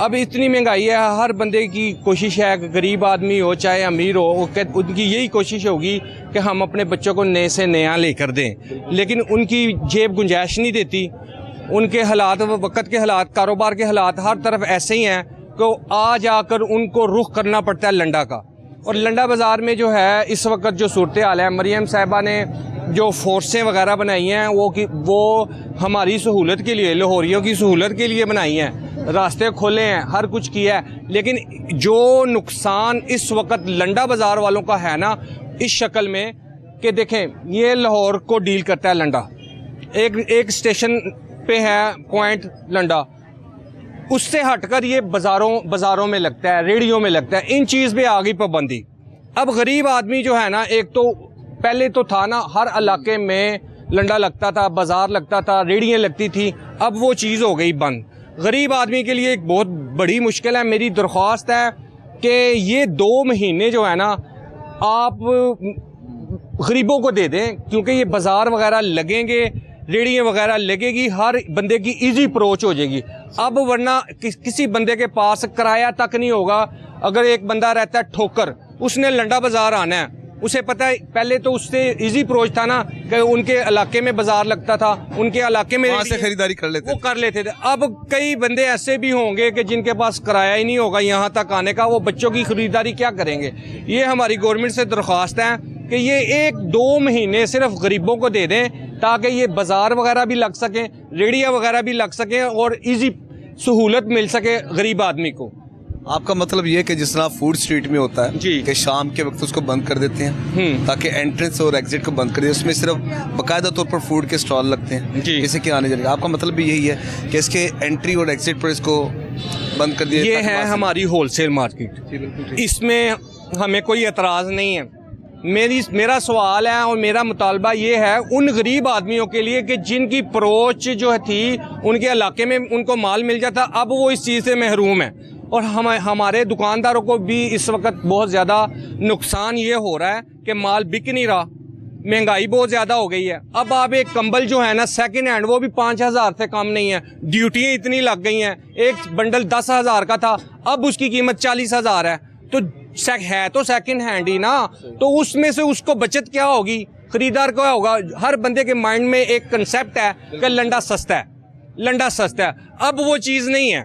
S9: अब इतनी महंगाई है, हर बंदे की कोशिश है कि गरीब आदमी हो चाहे अमीर हो, उनकी यही कोशिश होगी कि हम अपने बच्चों को नए से नया लेकर दें, लेकिन उनकी जेब गुंजाइश नहीं देती। उनके हालात, वक्त के हालात, कारोबार के हालात हर तरफ ऐसे ही हैं कि आ जाकर उनको रुख करना पड़ता है लंडा का। और लंडा बाज़ार में जो है इस वक्त जो सूरत हाल है, मरियम साहिबा ने जो फोर्सें वगैरह बनाई हैं वो हमारी सहूलत के लिए, लाहौरियों की सहूलत के लिए बनाई हैं, रास्ते खोले हैं, हर कुछ किया है। लेकिन जो नुकसान इस वक्त लंडा बाज़ार वालों का है ना इस शक्ल में कि देखें ये लाहौर को डील करता है लंडा, एक स्टेशन पे है पॉइंट लंडा, उससे हटकर ये बाज़ारों में लगता है, रेडियो में लगता है। इन चीज़ पे आ गई पाबंदी। अब गरीब आदमी जो है ना, एक तो पहले तो था ना हर इलाके में लंडा लगता था, बाज़ार लगता था, रेडियाँ लगती थी, अब वो चीज़ हो गई बंद। गरीब आदमी के लिए एक बहुत बड़ी मुश्किल है। मेरी दरख्वास्त है कि ये 2 महीने जो है ना आप गरीबों को दे दें, क्योंकि ये बाज़ार वगैरह लगेंगे, रेडियाँ वगैरह लगेगी, हर बंदे की इजी अप्रोच हो जाएगी। अब वरना किसी बंदे के पास किराया तक नहीं होगा। अगर एक बंदा रहता है ठोकर, उसने लंडा बाज़ार आना है, उसे पता है पहले तो उससे इजी अप्रोच था ना कि उनके इलाके में बाज़ार लगता था, उनके इलाके में
S1: वहाँ से खरीदारी कर लेते
S9: थे। अब कई बंदे ऐसे भी होंगे कि जिनके पास किराया ही नहीं होगा यहाँ तक आने का, वो बच्चों की खरीदारी क्या करेंगे। ये हमारी गवर्नमेंट से दरख्वास्त है कि ये 1-2 महीने सिर्फ गरीबों को दे दें ताकि ये बाज़ार वगैरह भी लग सकें, रेडिया वगैरह भी लग सकें और इजी सहूलत मिल सके गरीब आदमी को।
S1: आपका मतलब ये है कि जिस तरह फूड स्ट्रीट में होता है
S9: जी,
S1: कि शाम के वक्त उसको बंद कर देते हैं ताकि एंट्रेंस और एग्जिट को बंद कर दें, उसमें सिर्फ बाकायदा तौर पर फूड के स्टॉल लगते हैं
S9: जी,
S1: जैसे कि आने जाने का। आपका मतलब भी यही है कि इसके एंट्री और एग्जिट पर इसको बंद कर दिया।
S9: ये है हमारी होलसेल मार्केट, इसमें हमें कोई एतराज़ नहीं है। मेरा सवाल है और मेरा मुतालबा ये है उन गरीब आदमियों के लिए कि जिनकी अप्रोच जो थी उनके इलाके में उनको माल मिल जाता, अब वो इस चीज़ से महरूम है। और हमारे दुकानदारों को भी इस वक्त बहुत ज़्यादा नुकसान ये हो रहा है कि माल बिक नहीं रहा, महंगाई बहुत ज़्यादा हो गई है। अब आप एक कंबल जो है ना सेकंड हैंड, वो भी 5,000 से कम नहीं है। ड्यूटियाँ इतनी लग गई हैं, एक बंडल 10,000 का था, अब उसकी कीमत 40,000 है। तो है तो सेकंड हैंड ही ना, तो उसमें से उसको बचत क्या होगी, खरीदार क्या होगा। हर बंदे के माइंड में एक कंसेप्ट है कि लंडा सस्ता है, लंडा सस्ता है। अब वो चीज़ नहीं है।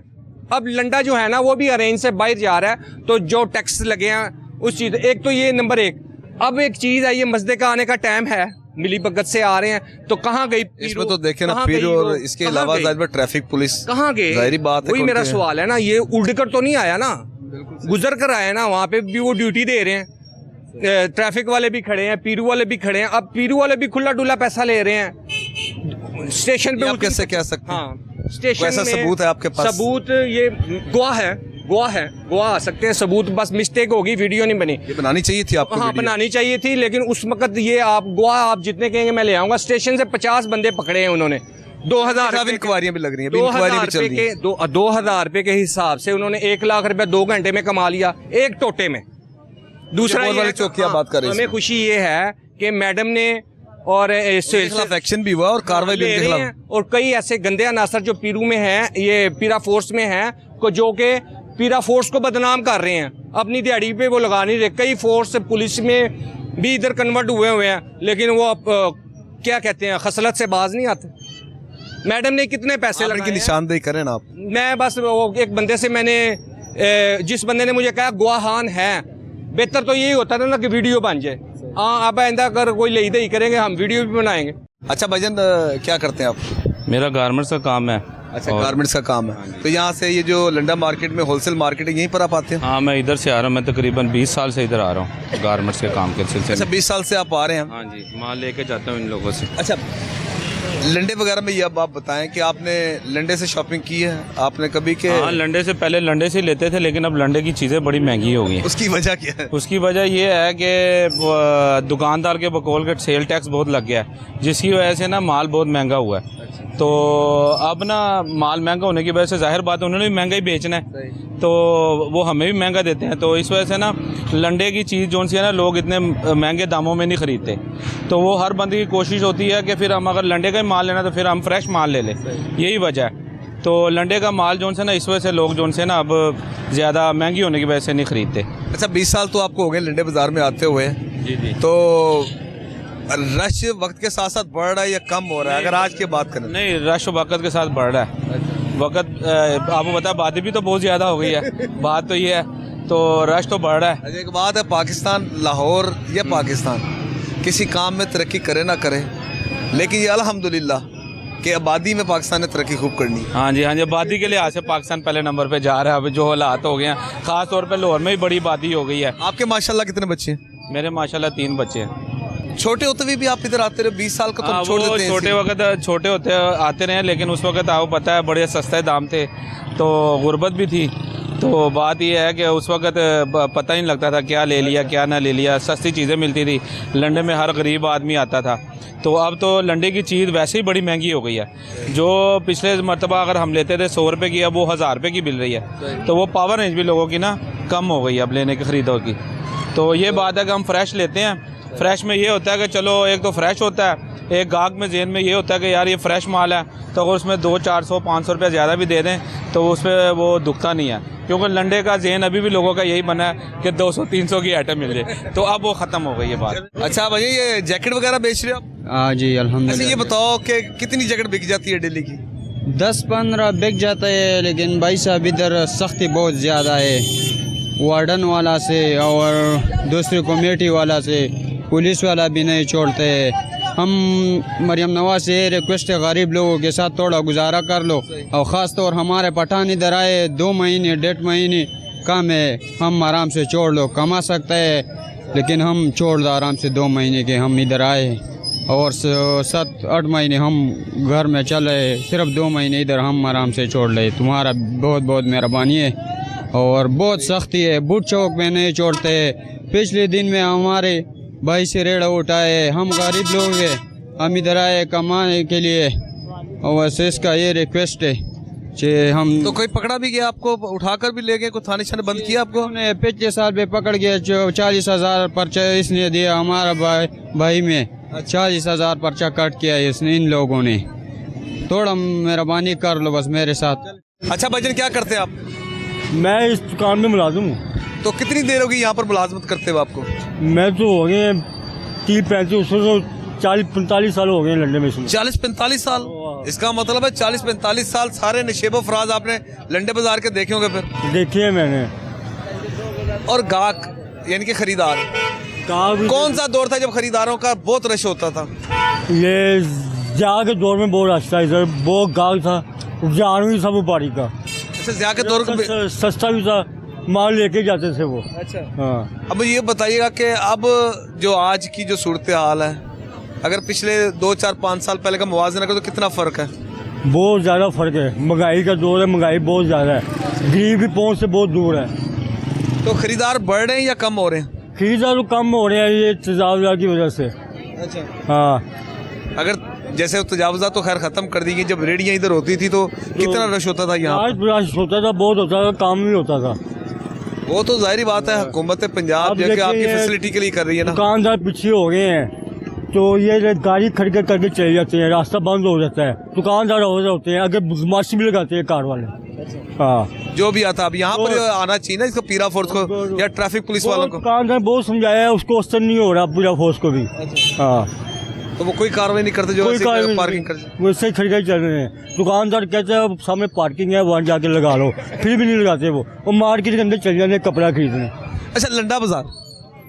S9: अब लंडा जो है ना वो भी रेंज से बाहर जा रहा है, तो जो टैक्स लगे हैं उस चीज़, एक तो ये नंबर एक। अब एक चीज़ है, ये मस्जिद का आने का टाइम है, मिली भगत से आ रहे हैं, तो कहाँ गई
S1: इसमें तो देखे ना पीरू, और इसके अलावा जाहिर बात ट्रैफिक पुलिस
S9: कहाँ गए,
S1: जाहिर बात है।
S9: वही मेरा सवाल है ना, ये उड़कर तो नहीं आया ना, गुजर कर आया ना, वहाँ पे भी वो ड्यूटी दे रहे हैं। ट्रैफिक वाले भी खड़े हैं, पीरू वाले भी खड़े हैं। अब पीरू वाले भी खुला डुला पैसा ले रहे हैं स्टेशन पे।
S1: आप कैसे कह सकते हैं?
S9: हाँ, स्टेशन
S1: ऐसा
S9: में
S1: सबूत है आपके पास?
S9: सबूत ये गवाह आ सकते हैं सबूत, बस मिस्टेक होगी, वीडियो नहीं बनी।
S1: ये बनानी चाहिए थी आपको।
S9: हाँ, बनानी चाहिए थी, लेकिन उस वक्त ये आप गवाह आप जितने कहेंगे मैं ले आऊंगा। स्टेशन से 50 बंदे पकड़े हैं उन्होंने, 2,000
S1: इंक्वायरियां भी लग रही हैं,
S9: 2,000 रुपए के हिसाब से उन्होंने 1 लाख रुपया 2 घंटे में कमा लिया, एक टोटे में। दूसरा ये
S1: चौकिया बात कर रहे हैं,
S9: हमें खुशी ये है कि मैडम ने और
S1: एक्शन भी हुआ और कार्रवाई भी उनके खिलाफ,
S9: और कई ऐसे गंदे अनासर जो पीरू में हैं, ये पीरा फोर्स में हैं, जो कि पीरा फोर्स को बदनाम कर रहे हैं, अपनी दिहाड़ी पे वो लगा नहीं रहे। कई फोर्स पुलिस में भी इधर कन्वर्ट हुए हैं, लेकिन वो क्या कहते हैं, खसलत से बाज नहीं आते। मैडम ने कितने पैसे लगाए
S1: की निशानदेही करें ना आप।
S9: मैं बस वो एक बंदे से मैंने, जिस बंदे ने मुझे कहा गुआहान है, बेहतर तो यही होता था ना कि वीडियो बन जाए। हाँ, अब आइंदा अगर कोई ले दही करेंगे, हम वीडियो भी बनाएंगे।
S1: अच्छा भाईजान, क्या करते हैं आप?
S3: मेरा गारमेंट्स का काम है।
S1: अच्छा, गारमेंट्स का काम है। तो यहाँ से ये जो लंडा मार्केट में होलसेल मार्केट है, यहीं पर आप आते हैं?
S3: हाँ, मैं इधर से आ रहा हूँ, मैं तकरीबन 20 साल से इधर आ रहा हूँ गारमेंट्स के काम के सिलसिले।
S1: अच्छा, 20 साल से आप आ रहे हैं?
S3: हाँ जी, माल लेके जाता हूँ इन लोगों से।
S1: अच्छा, लंडे वगैरह में ये अब आप बताएं कि आपने लंडे से शॉपिंग की है आपने कभी के?
S3: हाँ, लंडे से पहले लंडे से लेते थे, लेकिन अब लंडे की चीज़ें बड़ी महंगी हो गई।
S1: उसकी वजह क्या है?
S3: उसकी वजह ये है कि दुकानदार के बकौल का सेल टैक्स बहुत लग गया है, जिसकी वजह से ना माल बहुत महंगा हुआ है। तो अब ना माल महंगा होने की वजह से जाहिर बात है उन्होंने भी महंगा ही बेचना है, तो वो हमें भी महंगा देते हैं। तो इस वजह से ना लंडे की चीज़ जो सी है ना, लोग इतने महंगे दामों में नहीं ख़रीदते। तो वो हर बंदे की कोशिश होती है कि फिर हम अगर लंडे का ही माल लेना तो फिर हम फ्रेश माल ले लें, यही वजह है। तो लंडे का माल जो से ना, इस वजह से लोग जो से ना अब ज़्यादा महंगी होने की वजह से नहीं ख़रीदते।
S1: अच्छा, 20 साल तो आपको हो गए लंडे बाज़ार में आते हुए।
S3: जी।
S1: तो रश वक्त के साथ साथ बढ़ रहा है या कम हो रहा है? अगर आज की बात करें।
S3: नहीं, रश वक्त के साथ बढ़ रहा है। वक्त आपको पता है, आबादी भी तो बहुत ज़्यादा हो गई है, बात तो ये है, तो रश तो बढ़ रहा है।
S1: एक बात है, पाकिस्तान, लाहौर या पाकिस्तान किसी काम में तरक्की करे ना करे, लेकिन ये अल्हम्दुलिल्लाह कि आबादी में पाकिस्तान ने तरक्की खूब करनी है।
S3: हाँ जी, आबादी के लिहाज से पाकिस्तान पहले नंबर पे जा रहा है। अभी जो हालात हो गए हैं, ख़ास तौर पे लाहौर में ही बड़ी आबादी हो गई है।
S1: आपके माशाल्लाह कितने बच्चे हैं?
S3: मेरे माशाल्लाह 3 बच्चे हैं।
S1: छोटे होते हुए भी आप इधर आते रहे? 20 साल का तो छोड़ देते हैं।
S3: छोटे होते आते रहे, लेकिन उस वक्त आपको पता है बड़े सस्ते दाम थे, तो गुर्बत भी थी। तो बात यह है कि उस वक्त पता ही नहीं लगता था क्या ले लिया क्या ना ले लिया, सस्ती चीज़ें मिलती थी। लंडे में हर गरीब आदमी आता था। तो अब तो लंडे की चीज़ वैसे ही बड़ी महंगी हो गई है। जो पिछले मरतबा अगर हम लेते थे 100 रुपये की, अब वो 1000 रुपये की मिल रही है। तो वो पावर रेंज भी लोगों की ना कम हो गई है अब लेने की खरीदों की। तो ये बात है कि हम फ्रेश लेते हैं। फ्रेश में ये होता है कि चलो एक तो फ्रेश होता है, एक गाहक में जेन में ये होता है कि यार ये फ्रेश माल है, तो अगर उसमें 200-400-500 रुपये ज़्यादा भी दे दें तो उस पर वो दुखता नहीं है। क्योंकि लंडे का जेन अभी भी लोगों का यही बना है कि 200-300 की आइटम मिल जाए, तो अब वो ख़त्म हो गई है बात।
S1: अच्छा भैया, ये जैकेट वगैरह बेच रहे हो आप?
S5: हाँ जी, अल्हम्दुलिल्लाह।
S1: अच्छा, ये बताओ कि कितनी जैकेट बिक जाती है डेली की?
S5: 10-15 बिक जाता है, लेकिन भाई साहब इधर सख्ती बहुत ज़्यादा है, वार्डन वाला से और दूसरी कमेटी वाला से, पुलिस वाला भी नहीं छोड़ते। हम मरियम नवाज से रिक्वेस्ट है, गरीब लोगों के साथ थोड़ा गुजारा कर लो, और ख़ास तौर हमारे पठान इधर आए 2 महीने 1.5 महीने काम है, हम आराम से छोड़ लो, कमा सकते हैं, लेकिन हम छोड़ दो आराम से 2 महीने के। हम इधर आए और 7-8 महीने हम घर में चले, सिर्फ 2 महीने इधर हम आराम से छोड़ ले। तुम्हारा बहुत बहुत मेहरबानी है। और बहुत सख्ती है, बुट चौक में नहीं छोड़ते। पिछले दिन में हमारे भाई से रेड़ा उठाए, हम गरीब लोग हैं, हम इधर आए कमाने के लिए, और वैसे इसका ये रिक्वेस्ट है कि हम।
S1: तो कोई पकड़ा भी गया आपको? उठाकर भी ले गए? कोई थाने छाने बंद किया आपको?
S5: हमने पिछले साल पे पकड़ गया, 40,000 पर्चा इसने दिया हमारा भाई में, 40,000 पर्चा कट किया है इसने, इन लोगों ने। थोड़ा मेहरबानी कर लो बस मेरे साथ।
S1: अच्छा भाईजान, क्या करते हैं आप?
S6: मैं इस दुकान में मुलाजिम हूँ।
S1: तो कितनी देर होगी यहाँ पर मुलाजमत करते हुए आपको?
S6: मैं तो हो गए 30-35 40-45 साल हो गए लंदन में।
S1: 40-45 साल? इसका मतलब है 40-45 साल सारे नशेबो फराज आपने लंडे बाजार के देखे होंगे फिर?
S6: देखे हैं मैंने।
S1: और गाहक यानी कि खरीदार, कौन सा दौर था जब खरीदारों का बहुत रश होता था?
S6: ये जिया के दौर में बहुत अच्छा इधर बहुत गाहक था, जान भी था व्यापारी का।
S1: अच्छा, जिया के दौर में
S6: सस्ता भी था, माल लेके जाते थे वो।
S1: अच्छा
S6: हाँ।
S1: अब ये बताइएगा कि अब जो आज की जो सूरत हाल है, अगर पिछले 2-4-5 साल पहले का मुवाजना करो तो कितना फ़र्क है?
S6: बहुत ज़्यादा फ़र्क है। महंगाई का दौर है, महंगाई बहुत ज़्यादा है, गरीब की पहुँच से बहुत दूर है।
S1: तो खरीदार बढ़ रहे हैं या कम हो रहे हैं?
S6: खरीदार तो कम हो रहे हैं ये तजावजा की वजह से।
S1: अच्छा,
S6: हाँ।
S1: अगर जैसे तजावजा तो खैर ख़त्म कर दी गई, जब रेडियाँ इधर होती थी तो कितना रश होता था यहाँ?
S6: आज रश होता था, बहुत होता था, काम भी होता था।
S1: वो तो जाहिर बात है, हुकूमत पंजाब जो कि आपकी फैसिलिटी के लिए कर रही है ना।
S6: दुकानदार पीछे हो गए हैं तो ये गाड़ी खड़ के करके चले जाते हैं, रास्ता बंद हो जाता है, दुकानदार हो जाते हैं, आगे बदमाशी भी लगाते हैं कार वाले। हाँ,
S1: जो भी आता अब यहाँ पर आना चाहिए ना इसको, पीरा फोर्स को या ट्रैफिक पुलिस वालों को।
S6: दुकानदार बहुत समझाया है, उसको असर नहीं हो रहा पीरा फोर्स को भी। हाँ,
S1: तो वो कोई कार्रवाई नहीं करते जो
S6: कोई कार्रवाई
S1: पार्किंग कर?
S6: वैसे ही खड़े चल रहे हैं। दुकानदार कहते हैं सामने पार्किंग है वहाँ जाके लगा लो, फिर भी नहीं लगाते वो मार्केट के अंदर चल जाते हैं कपड़ा खरीदने।
S1: अच्छा, लंडा बाजार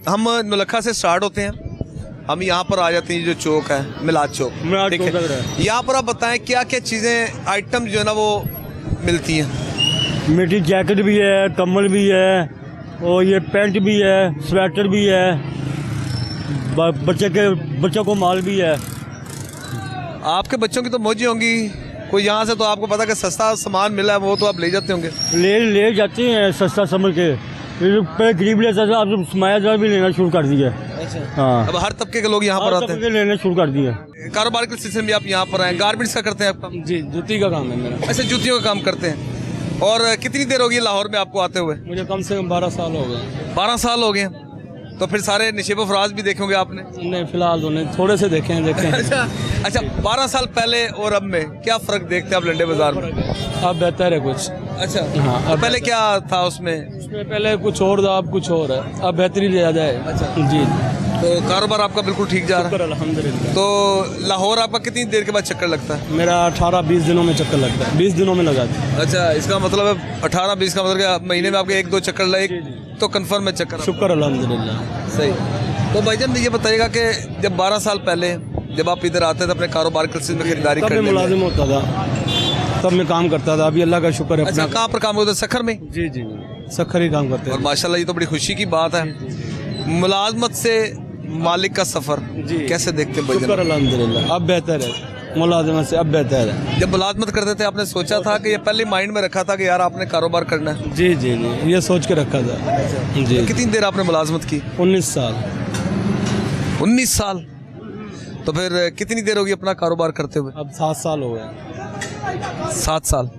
S1: हम नौलखा से स्टार्ट होते हैं, हम यहाँ पर आ जाते हैं, जो चौक है मिलाद चौक, ठीक है। यहाँ पर आप बताएं क्या क्या चीज़ें आइटम जो है ना वो मिलती हैं?
S6: मेरी जैकेट भी है, कम्बल भी है, और ये पैंट भी है, स्वेटर भी है, बच्चों को माल भी है।
S1: आपके बच्चों की तो मौजी होंगी कोई, यहाँ से तो आपको पता कि सस्ता सामान मिला है वो तो आप ले जाते होंगे।
S6: ले जाते हैं सस्ता समझ के, पहले गरीब लेता था, अब समायादार भी लेना शुरू कर दिया।
S1: अच्छा,
S6: हाँ,
S1: अब हर तबके के लोग यहाँ पर आते हैं,
S6: लेना शुरू कर दिया।
S1: कारोबार के सिलसिले में आप यहाँ पर आए, गारमेंट्स का करते हैं आप काम?
S6: जी, जूती का काम है मेरा।
S1: अच्छा, जूतियों का काम करते हैं। और कितनी देर होगी लाहौर में आपको आते हुए?
S6: मुझे कम से कम 12 साल हो गए।
S1: 12 साल हो गए। तो फिर सारे नशेब फराज भी देखे होंगे आपने?
S6: नहीं, फिलहाल तो नहीं, थोड़े से देखे हैं।
S1: अच्छा, 12 साल पहले और अब में क्या फ़र्क देखते हैं आप लंडे बाजार में?
S6: अब बेहतर है कुछ।
S1: अच्छा,
S6: हाँ,
S1: अब पहले क्या था उसमें?
S6: पहले कुछ और था, अब कुछ और है, अब बेहतरीन ज़्यादा है।
S1: अच्छा
S6: जी,
S1: तो कारोबार आपका बिल्कुल ठीक जा रहा है?
S6: अल्हम्दुलिल्लाह।
S1: तो लाहौर आपका कितनी देर के बाद चक्कर लगता है?
S6: मेरा 18-20 दिनों में चक्कर लगता है, 20 दिनों में लगा था।
S1: अच्छा, इसका मतलब है 18-20 का मतलब कि महीने में आपके 1-2 चक्कर लगे तो कंफर्म है चक्कर?
S6: शुक्र अल्हम्दुलिल्लाह।
S1: सही। तो भाईजान ये बताइएगा कि जब 12 साल पहले जब आप इधर आते थे अपने कारोबार के सिलसिले में खरीदारी करने में,
S6: मुलाजिम होता था तब मैं काम करता था, अभी अल्लाह का शुक्र है।
S1: अच्छा, कहाँ पर काम होता है? सखर में?
S6: जी, सखर ही काम करते हैं।
S1: और माशाल्लाह ये तो बड़ी खुशी की बात है। मुलाजमत से मालिक का सफ़र कैसे देखते हैं भाईजान?
S6: शुक्र अल्हम्दुलिल्लाह, अब बेहतर है, मुलाजमत से अब बेहतर है।
S1: जब मुलाजमत करते थे आपने सोचा था कि ये पहले माइंड में रखा था कि यार आपने कारोबार करना है?
S6: जी, ये सोच के रखा था। जी।
S1: तो कितनी देर आपने मुलाजमत की?
S6: 19 साल।
S1: 19 साल? तो फिर कितनी देर होगी अपना कारोबार करते हुए?
S6: अब 7 साल हो गए।
S1: 7 साल।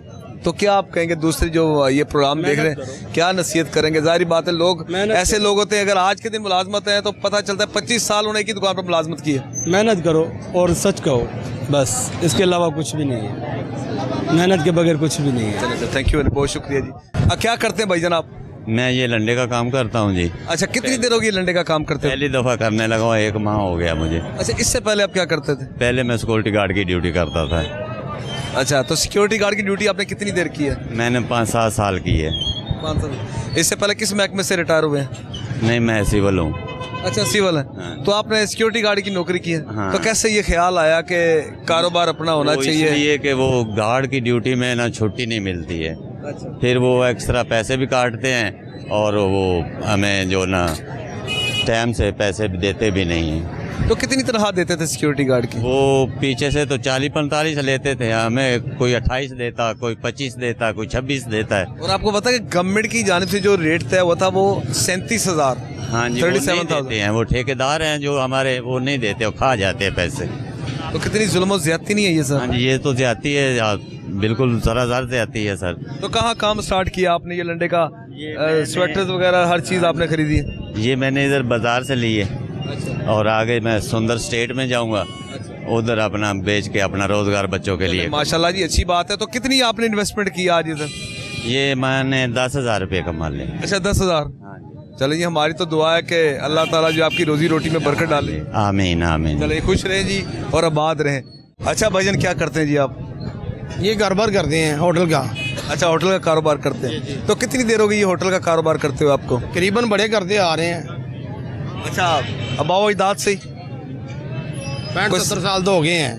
S1: तो क्या आप कहेंगे दूसरे जो ये प्रोग्राम देख रहे हैं, क्या नसीहत करेंगे? जाहिर बात है लोग ऐसे लोग होते हैं, अगर आज के दिन मुलाजमत है तो पता चलता है 25 साल उन्हें की दुकान पर मुलाजमत की है।
S6: मेहनत करो और सच कहो, बस इसके अलावा कुछ भी नहीं है, मेहनत के बगैर कुछ भी नहीं है।
S1: थैंक यू, बहुत शुक्रिया जी। क्या करते हैं भाईजान आप?
S10: मैं ये लंडे का काम करता हूँ जी।
S1: अच्छा, कितनी देर होगी लंडे का काम करते हैं?
S10: पहली दफ़ा करने लगा हूँ, 1 माह हो गया मुझे।
S1: अच्छा, इससे पहले आप क्या करते थे?
S10: पहले मैं सिक्योरिटी गार्ड की ड्यूटी करता था।
S1: अच्छा, तो सिक्योरिटी गार्ड की ड्यूटी आपने कितनी देर की है?
S10: मैंने 5-7 साल की है।
S1: 5 साल। इससे पहले किस महकमे से रिटायर हुए हैं?
S10: नहीं, मैं सिविल हूँ।
S1: अच्छा, सिविल है।
S10: हाँ।
S1: तो आपने सिक्योरिटी गार्ड की नौकरी की है।
S10: हाँ।
S1: तो कैसे ये ख्याल आया कि कारोबार अपना होना चाहिए?
S10: इसलिए कि वो गार्ड की ड्यूटी में ना छुट्टी नहीं मिलती है।
S1: अच्छा।
S10: फिर वो एक्स्ट्रा पैसे भी काटते हैं और वो हमें जो ना टाइम से पैसे भी देते भी नहीं हैं।
S1: तो कितनी तनख्वाह देते थे सिक्योरिटी गार्ड की?
S10: वो पीछे से तो 40-45 लेते थे, हमें कोई 28 देता, कोई 25 देता, कोई 26 देता है।
S1: और आपको पता है कि गवर्नमेंट की जानिब से जो रेट तय हुआ था वो 37,000।
S10: हाँ जी, वो नहीं देते हैं, वो ठेकेदार हैं जो हमारे, वो नहीं देते, वो खा जाते हैं पैसे।
S1: तो कितनी जुल्म और ज्यादती नहीं है ये सर?
S10: हाँ जी, ये तो ज्यादती है, बिल्कुल ज़रा ज्यादती है सर।
S1: तो कहाँ काम स्टार्ट किया आपने ये लंडे का? स्वेटर्स वगैरह हर चीज़ आपने खरीदी है?
S10: ये मैंने इधर बाजार से ली है। और आगे मैं सुंदर स्टेट में जाऊंगा, उधर अपना बेच के अपना रोजगार बच्चों के लिए।
S1: माशाल्लाह जी, अच्छी बात है। तो कितनी आपने इन्वेस्टमेंट की आज इधर?
S10: ये मैंने 10,000 रुपये कमा ले।
S1: अच्छा, 10,000। चलिए, हमारी तो दुआ है कि अल्लाह ताला जो आपकी रोजी रोटी में बरकत डाले।
S10: आमीन आमीन।
S1: चलिए, खुश रहें जी और आबाद रहें। अच्छा भाईजान, क्या करते हैं जी आप?
S2: ये कारोबार करते हैं होटल का।
S1: अच्छा, होटल का कारोबार करते हैं। तो कितनी देर हो गई ये होटल का कारोबार करते हुए आपको?
S2: करीबन बड़े करते आ रहे हैं।
S1: अच्छा, अबाओ इजाद से ही
S2: 65-70 साल तो हो गए हैं।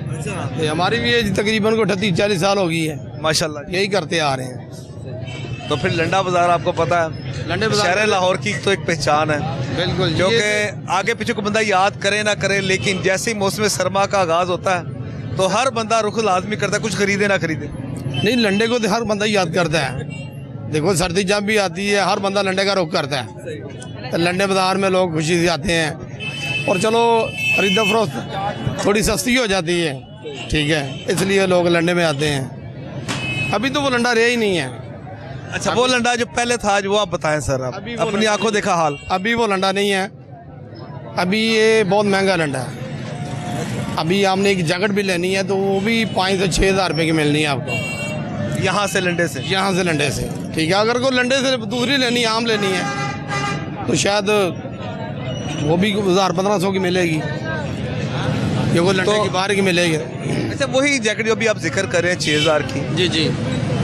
S2: अच्छा, हमारी भी एज तकरीबन को 38-40 साल हो गई है।
S1: माशाल्लाह,
S2: यही करते आ रहे हैं।
S1: तो फिर लंडा बाजार आपको पता है,
S2: लंडे बाजार
S1: शहर लाहौर की तो एक पहचान है।
S2: बिल्कुल,
S1: क्योंकि आगे पीछे को बंदा याद करे ना करे, लेकिन जैसे ही मौसम सरमा का आगाज़ होता है तो हर बंदा रुख लाजमी करता है, कुछ खरीदे ना खरीदे।
S2: नहीं, लंडे को तो हर बंदा याद करता है। देखो, सर्दी जब भी आती है हर बंदा लंडे का रुख करता है। तो लंडे बाजार में लोग खुशी से आते हैं और चलो खरीदा फरोख्त थोड़ी सस्ती हो जाती है, ठीक है, इसलिए लोग लंडे में आते हैं। अभी तो वो लंडा रहा ही नहीं है।
S1: अच्छा, वो लंडा जो पहले था आज वो आप बताएं सर, आप अपनी आंखों देखा हाल।
S2: अभी वो लंडा नहीं है। अभी ये बहुत महंगा लंडा है। अभी आपने एक जैकेट भी लेनी है तो वो भी 5 से 6 हज़ार रुपये की मिलनी है आपको,
S1: यहाँ से लंडे से।
S2: यहाँ से लंडे से, ठीक है। अगर कोई लंडे से दूसरी लेनी है, आम लेनी है, तो शायद वो भी 1000-1500 की मिलेगी, ये वो लंडे की बाहर की मिलेगी।
S1: अच्छा, वही जैकेट जो भी आप जिक्र कर रहे हैं 6,000 की,
S2: जी जी,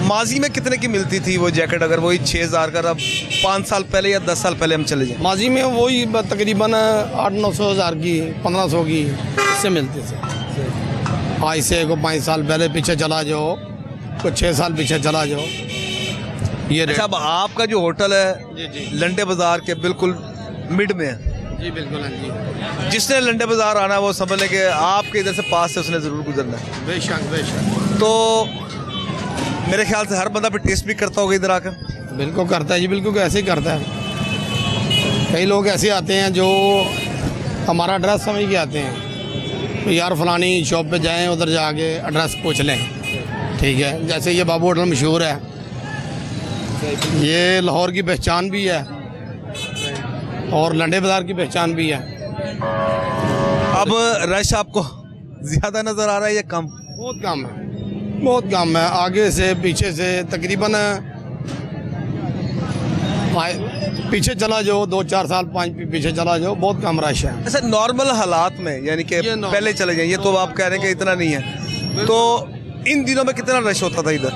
S1: माजी में कितने की मिलती थी वो जैकेट? अगर वही 6,000 का, अब 5 साल पहले या 10 साल पहले हम चले जाएं,
S2: माजी में वही तकरीबन 800-900 हज़ार की, 1500 की इससे मिलती थी। आज से को 5 साल पहले पीछे चला जाओ, कुछ 6 साल पीछे चला जाओ, ये।
S1: अच्छा, अब आपका जो होटल है
S2: जी जी,
S1: लंडे बाजार के बिल्कुल मिड में है।
S2: जी बिल्कुल, हाँ जी।
S1: जिसने लंडे बाजार आना है वो समझ ले कि आपके इधर से पास से उसने ज़रूर गुजरना है।
S2: बेशक बेशक।
S1: तो मेरे ख्याल से हर बंदा भी टेस्ट भी करता होगा इधर आकर।
S2: बिल्कुल करता है जी, बिल्कुल ऐसे ही करता है। कई लोग ऐसे आते हैं जो हमारा एड्रेस समझ के आते हैं, तो यार फलानी शॉप पे जाएं, उधर जाके एड्रेस पूछ लें, ठीक है। जैसे ये बाबू होटल मशहूर है, ये लाहौर की पहचान भी है और लंडे बाज़ार की पहचान भी है।
S1: अब रश आपको ज़्यादा नज़र आ रहा है या कम?
S2: बहुत कम है, बहुत कम है। आगे से पीछे से तकरीबन पीछे चला जाओ, 2-4 साल 5 पीछे चला जाओ, बहुत कम रश है।
S1: अच्छा, नॉर्मल हालात में, यानी कि पहले चले जाइए तो आप कह रहे हैं कि इतना नहीं है, तो इन दिनों में कितना रश होता था इधर?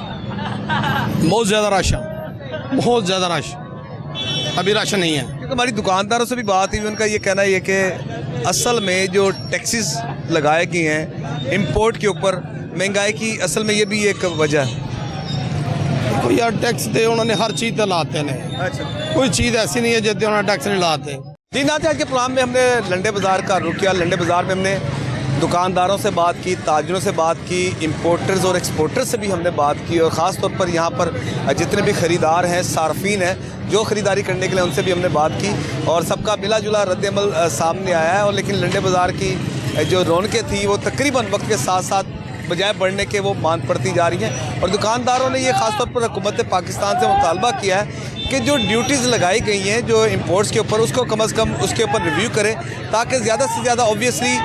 S2: बहुत ज़्यादा रश है, बहुत ज़्यादा रश। अभी रश नहीं है।
S1: क्योंकि हमारी दुकानदारों से भी बात हुई, उनका ये कहना है कि असल में जो टैक्सेस लगाए गए हैं इंपोर्ट के ऊपर, महंगाई की असल में ये भी एक वजह है।
S2: कोई यार टैक्स दे, उन्होंने हर चीज़ तो लाते ने।
S1: अच्छा,
S2: कोई चीज़ ऐसी नहीं है जितने उन्होंने टैक्स नहीं लाते।
S1: जी नाते, आज के प्रोग्राम में हमने लंडे बाज़ार का रुख किया। लंडे बाज़ार में हमने दुकानदारों से बात की, ताजरों से बात की, इंपोर्टर्स और एक्सपोर्टर्स से भी हमने बात की, और ख़ास तौर पर यहाँ पर जितने भी ख़रीदार हैं, सार्फिन हैं जो ख़रीदारी करने के लिए, उनसे भी हमने बात की और सबका मिला जुला रद्द-ए-अमल सामने आया है। और लेकिन लंडे बाज़ार की जो रौनकें थी वो तकरीबन वक्त के साथ साथ बजाय बढ़ने के वो मांद पड़ती जा रही हैं। और दुकानदारों ने ये ख़ास तौर पर हुकूमत पाकिस्तान से मुतालबा किया है कि जो ड्यूटीज़ लगाई गई हैं जो इंपोर्ट्स के ऊपर, उसको कम से कम उसके ऊपर रिव्यू करें, ताकि ज़्यादा से ज़्यादा ऑब्वियसली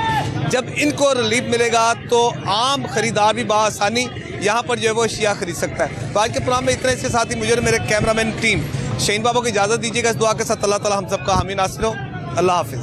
S1: जब इनको रिलीफ मिलेगा तो आम ख़रीदार भी बआसानी यहाँ पर जो है वो अशिया ख़रीद सकता है। तो आज के प्रोग्राम में इतना, इसके साथ ही मुझे और मेरे कैमरामैन टीम शहीन बाबा को इजाज़त दीजिएगा। इस दुआ के साथ अल्लाह ताला हम सबका हामी नासिर हो। अल्लाह हाफ़िज़।